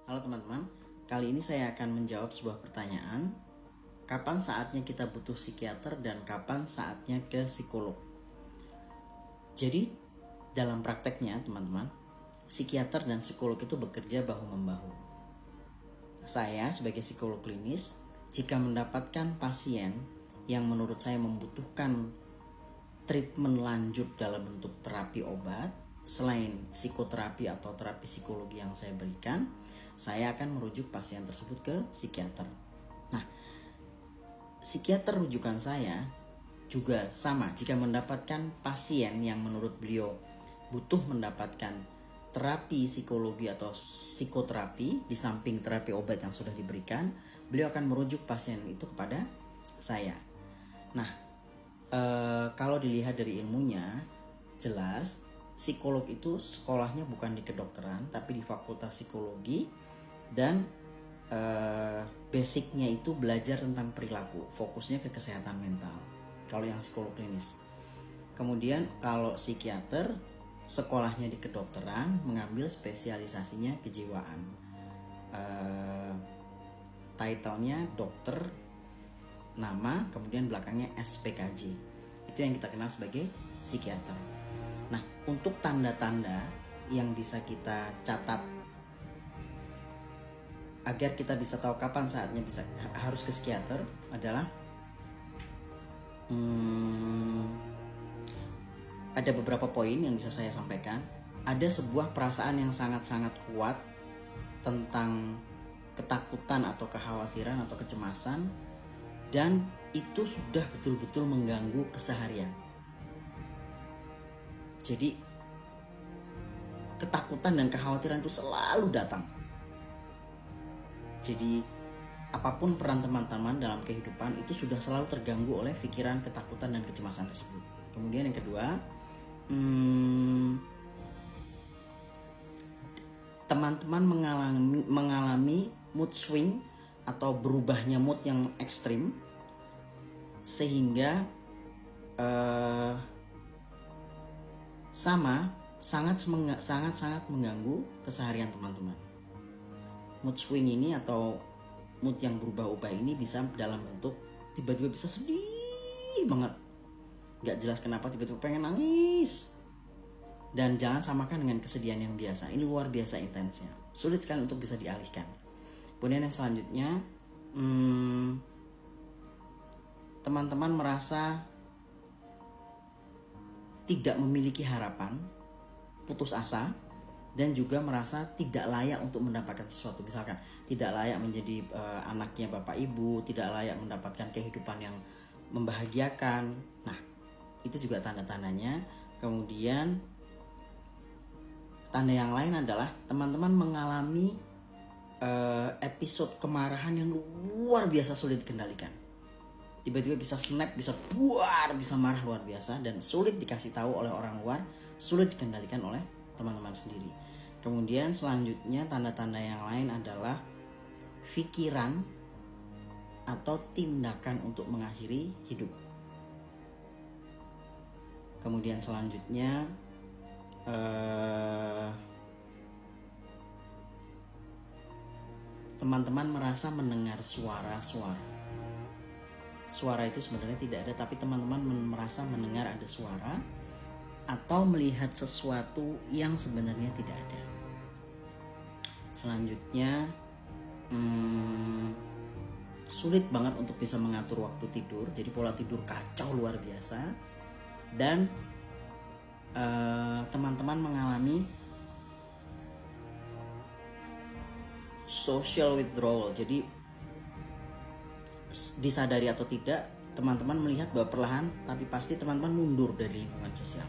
Halo teman-teman, kali ini saya akan menjawab sebuah pertanyaan. Kapan saatnya kita butuh psikiater dan kapan saatnya ke psikolog? Jadi, dalam prakteknya teman-teman, psikiater dan psikolog itu bekerja bahu-membahu. Saya sebagai psikolog klinis, jika mendapatkan pasien yang menurut saya membutuhkan treatment lanjut dalam bentuk terapi obat, selain psikoterapi atau terapi psikologi yang saya berikan, saya akan merujuk pasien tersebut ke psikiater. Nah, psikiater rujukan saya juga sama jika mendapatkan pasien yang menurut beliau butuh mendapatkan terapi psikologi atau psikoterapi di samping terapi obat yang sudah diberikan, beliau akan merujuk pasien itu kepada saya. Nah, kalau dilihat dari ilmunya, jelas psikolog itu sekolahnya bukan di kedokteran tapi di fakultas psikologi, dan basicnya itu belajar tentang perilaku, fokusnya ke kesehatan mental kalau yang psikolog klinis. Kemudian kalau psikiater sekolahnya di kedokteran, mengambil spesialisasinya kejiwaan, titlenya dokter, nama, kemudian belakangnya SPKJ. Itu yang kita kenal sebagai psikiater. Nah, untuk tanda-tanda yang bisa kita catat agar kita bisa tahu kapan saatnya harus ke psikiater adalah ada beberapa poin yang bisa saya sampaikan. Ada sebuah perasaan yang sangat-sangat kuat tentang ketakutan atau kekhawatiran atau kecemasan, dan itu sudah betul-betul mengganggu keseharian. Jadi ketakutan dan kekhawatiran itu selalu datang. Jadi apapun peran teman-teman dalam kehidupan itu sudah selalu terganggu oleh pikiran, ketakutan, dan kecemasan tersebut. Kemudian yang kedua, teman-teman mengalami mood swing atau berubahnya mood yang ekstrim, sehingga sangat mengganggu keseharian teman-teman. Mood swing ini atau mood yang berubah-ubah ini bisa dalam bentuk tiba-tiba bisa sedih banget, gak jelas kenapa tiba-tiba pengen nangis. Dan jangan samakan dengan kesedihan yang biasa, ini luar biasa intensnya, sulit sekali untuk bisa dialihkan. Kemudian yang selanjutnya, teman-teman merasa tidak memiliki harapan, putus asa, dan juga merasa tidak layak untuk mendapatkan sesuatu. Misalkan tidak layak menjadi anaknya bapak ibu, tidak layak mendapatkan kehidupan yang membahagiakan. Nah, itu juga tanda-tandanya. Kemudian tanda yang lain adalah teman-teman mengalami episode kemarahan yang luar biasa sulit dikendalikan. Tiba-tiba bisa snap, bisa buar, bisa marah luar biasa, dan sulit dikasih tahu oleh orang luar, sulit dikendalikan oleh teman-teman sendiri. Kemudian selanjutnya tanda-tanda yang lain adalah pikiran atau tindakan untuk mengakhiri hidup. Kemudian selanjutnya teman-teman merasa mendengar suara-suara. Suara itu sebenarnya tidak ada, tapi teman-teman merasa mendengar ada suara atau melihat sesuatu yang sebenarnya tidak ada. Selanjutnya sulit banget untuk bisa mengatur waktu tidur, jadi pola tidur kacau luar biasa. Dan teman-teman mengalami social withdrawal, jadi disadari atau tidak, teman-teman melihat bahwa perlahan tapi pasti teman-teman mundur dari lingkungan sosial.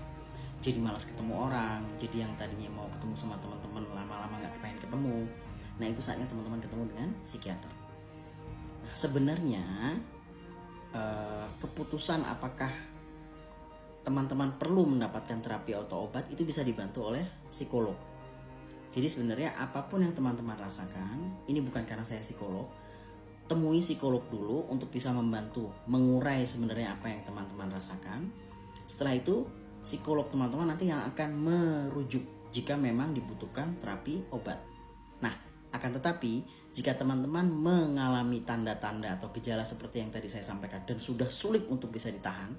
Jadi malas ketemu orang, jadi yang tadinya mau ketemu sama teman-teman lama-lama gak kepengen ketemu. Nah, itu saatnya teman-teman ketemu dengan psikiater. Nah, sebenarnya keputusan apakah teman-teman perlu mendapatkan terapi atau obat itu bisa dibantu oleh psikolog. Jadi sebenarnya apapun yang teman-teman rasakan, ini bukan karena saya psikolog, temui psikolog dulu untuk bisa membantu mengurai sebenarnya apa yang teman-teman rasakan. Setelah itu psikolog teman-teman nanti yang akan merujuk jika memang dibutuhkan terapi obat. Nah, akan Akan tetapi jika teman-teman mengalami tanda-tanda atau gejala seperti yang tadi saya sampaikan dan sudah sulit untuk bisa ditahan,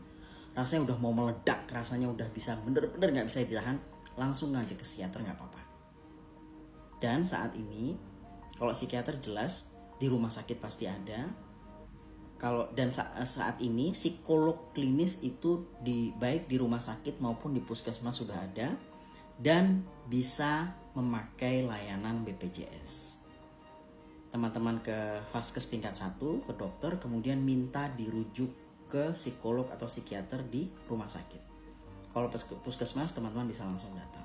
rasanya udah mau meledak, rasanya udah bisa bener-bener gak bisa ditahan, langsung ngajak ke psikiater gak apa-apa. Dan saat ini kalau psikiater jelas di rumah sakit pasti ada. Saat ini psikolog klinis itu baik di rumah sakit maupun di puskesmas sudah ada dan bisa memakai layanan BPJS. Teman-teman ke vaskes tingkat 1 ke dokter, kemudian minta dirujuk ke psikolog atau psikiater di rumah sakit. Kalau puskesmas teman-teman bisa langsung datang.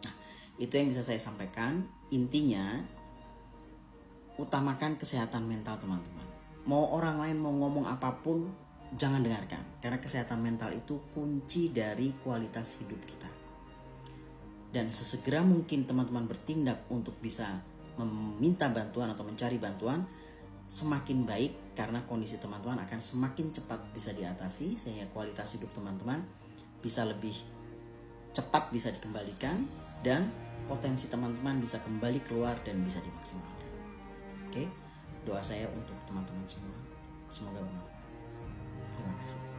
Nah, itu yang bisa saya sampaikan. Intinya utamakan kesehatan mental teman-teman. Mau orang lain mau ngomong apapun, jangan dengarkan. Karena kesehatan mental itu kunci dari kualitas hidup kita. Dan sesegera mungkin teman-teman bertindak untuk bisa meminta bantuan atau mencari bantuan, semakin baik karena kondisi teman-teman akan semakin cepat bisa diatasi, sehingga kualitas hidup teman-teman bisa lebih cepat bisa dikembalikan dan potensi teman-teman bisa kembali keluar dan bisa dimaksimalkan. Oke, doa saya untuk teman-teman semua, semoga bermanfaat. Terima kasih.